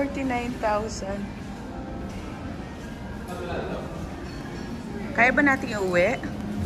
49,000. Kaya ba natin iuwi?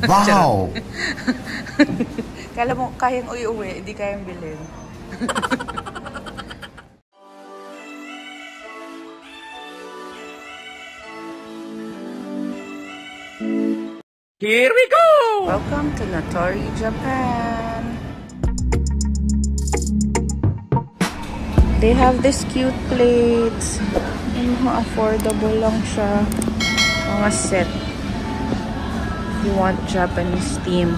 Wow! Kala mo kayang uwi, hindi kayang bilhin. Here we go! Welcome to Natori, Japan. They have this cute plates. Mga affordable lang siya. Mga set. You want Japanese theme.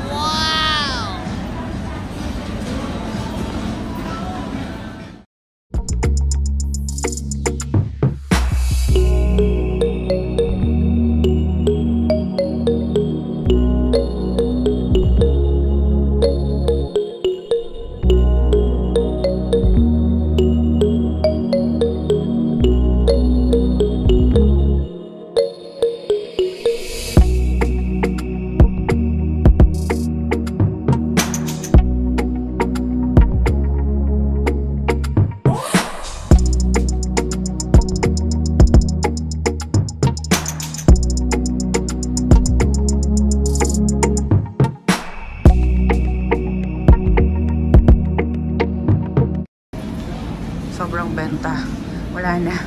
Sobrang benta. Wala na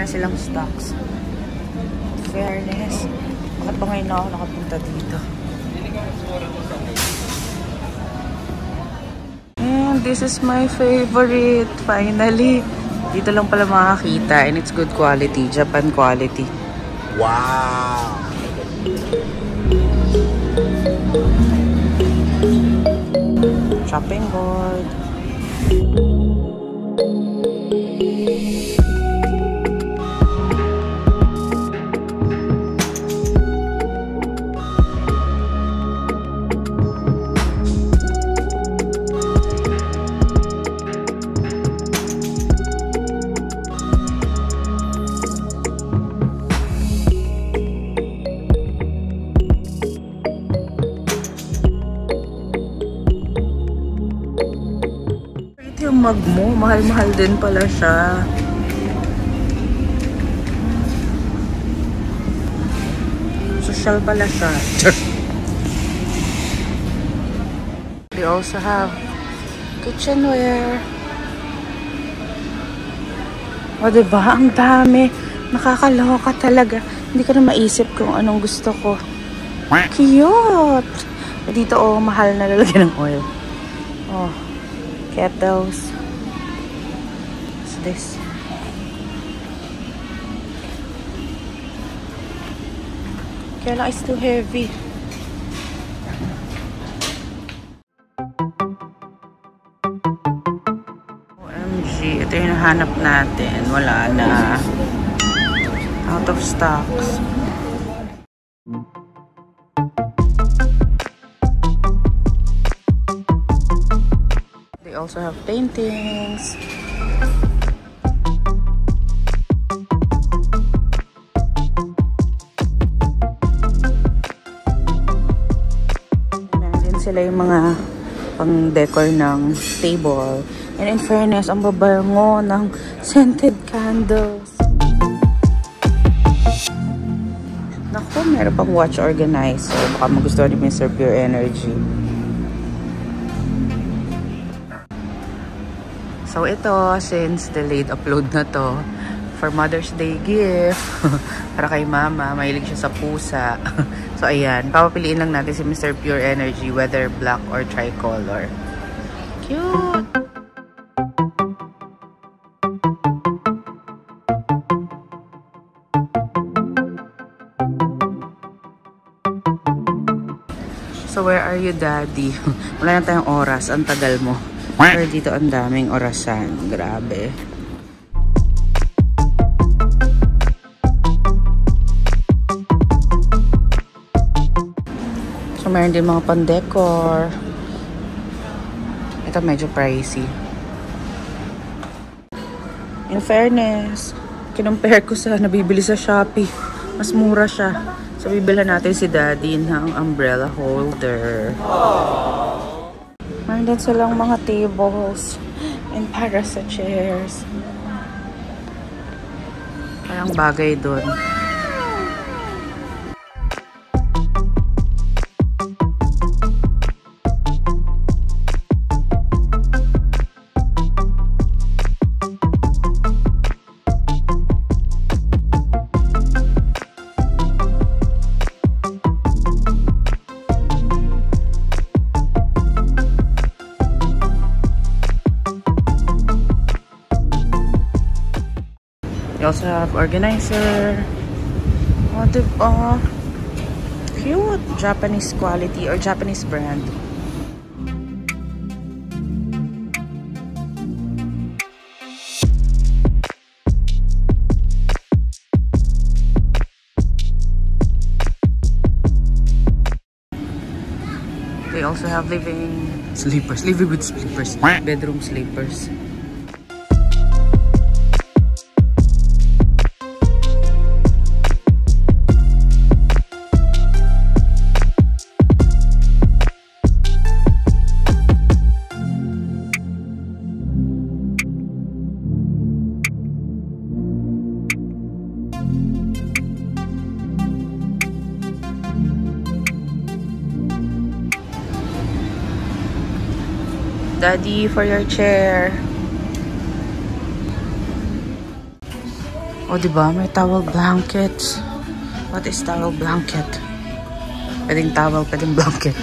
silang stocks. Fairness. Bakit pa ngayon ako nakapunta dito? And this is my favorite. Finally. Dito lang pala makakita and it's good quality. Japan quality. Wow! Chopping board. Yung mug mo, mahal-mahal din pala siya. Social pala siya. They also have kitchenware. O diba? Ang dami. Nakakaloka talaga. Hindi ko na maisip kung anong gusto ko. Cute! Dito mahal na lalagyan ng oil. Oh. Kettles. What's this? Kaya lang it's too heavy. OMG, ito yung nahanap natin. Wala na. Out of stocks. They also have paintings. Meron din sila yung mga pang-decor ng table. And in fairness, ang babango ng scented candles. Naku, meron pang watch organizer. Baka magustuhan ni Mr. Pure Energy. So ito, since delayed upload na to, for Mother's Day gift, para kay Mama, mahilig siya sa pusa. So ayan, papapiliin lang natin si Mr. Pure Energy, whether black or tricolor. Cute! So where are you, Daddy? Wala na tayong oras, ang tagal mo. Pero dito ang daming orasan. Grabe. So, meron din mga pan-decor. Ito medyo pricey. In fairness, kinumpare ko sa nabibili sa Shopee. Mas mura siya. So, bibilhan natin si Daddy ng umbrella holder. Meron din silang mga tables and para sa chairs. Parang bagay doon. We also have organizer. Oh, diba? Cute. Japanese quality or Japanese brand. They also have living with sleepers, bedroom sleepers. Daddy, for your chair. Oh, diba? May towel blankets. What is towel blanket? Pwedeng towel, pwedeng blanket.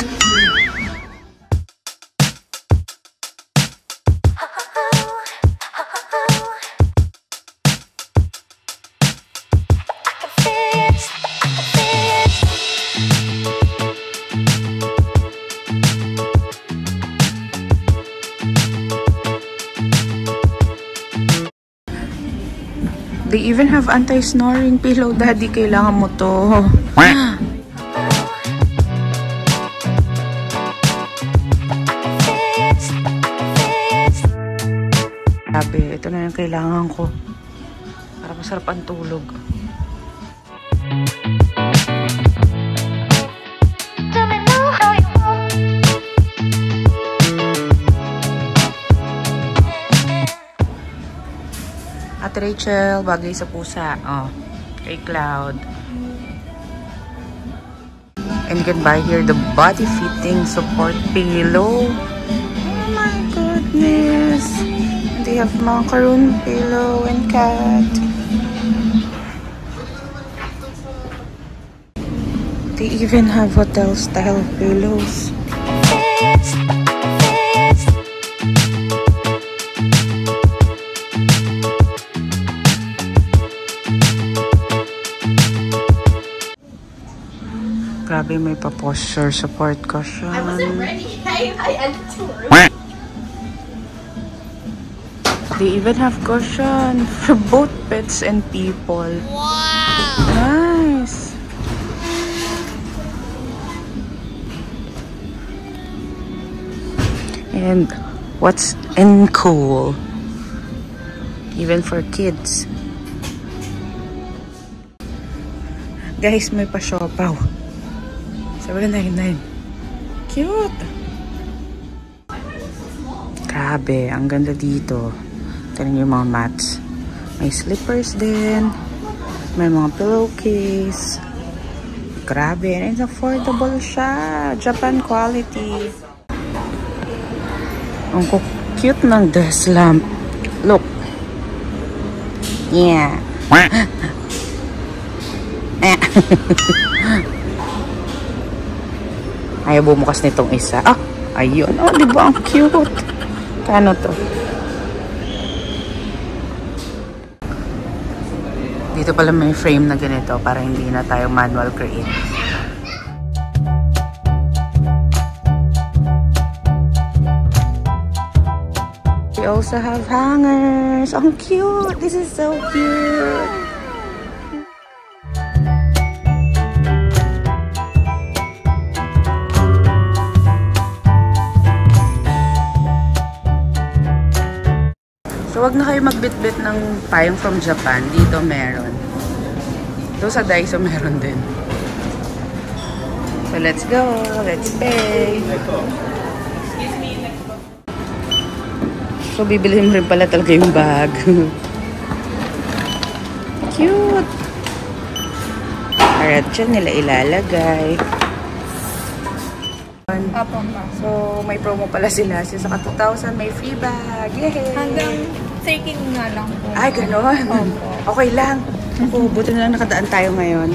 They even have anti-snoring pillow, Daddy. Kailangan mo to. Sabi, ito na yung kailangan ko. Para masarap ang tulog. At Rachel, bagay sa pusa. Oh, kay Cloud. And you can buy here the body fitting support pillow. Oh my goodness. And they have macaroon pillow and cat. They even have hotel style pillows. Grabe, may pa-posture support cushion. I wasn't ready. I ended too early. They even have cushion for both pets and people. Wow! Nice! And what's in cool? Even for kids. Guys, may pa-siopaw. 799. Cute! Grabe, ang ganda dito. Tignan niyo yung mga mats. May slippers din. May mga pillowcase. Grabe, and it's affordable siya. Japan quality. Ang cute ng desk lamp. Look. Yeah. Ayaw bumukas nitong isa. Ah, ayun. Oh, di ba? Ang cute. Kano to? Dito pala may frame na ganito para hindi na tayo manual create. We also have hangers. Ang cute. This is so cute. So, wag na kayo magbitbit ng payong from Japan. Dito meron. So, sa Daiso meron din. So, let's go. Let's pay. So, bibilihin rin pala talaga yung bag. Cute! Alright, dyan nila ilalagay. Opo, ma. So, may promo pala sila. Saka 2,000 may free bag. Yay! Hanggang 13 nga lang po. Ay, ganon. Opo. Okay lang. Buti na lang nakadaan tayo ngayon.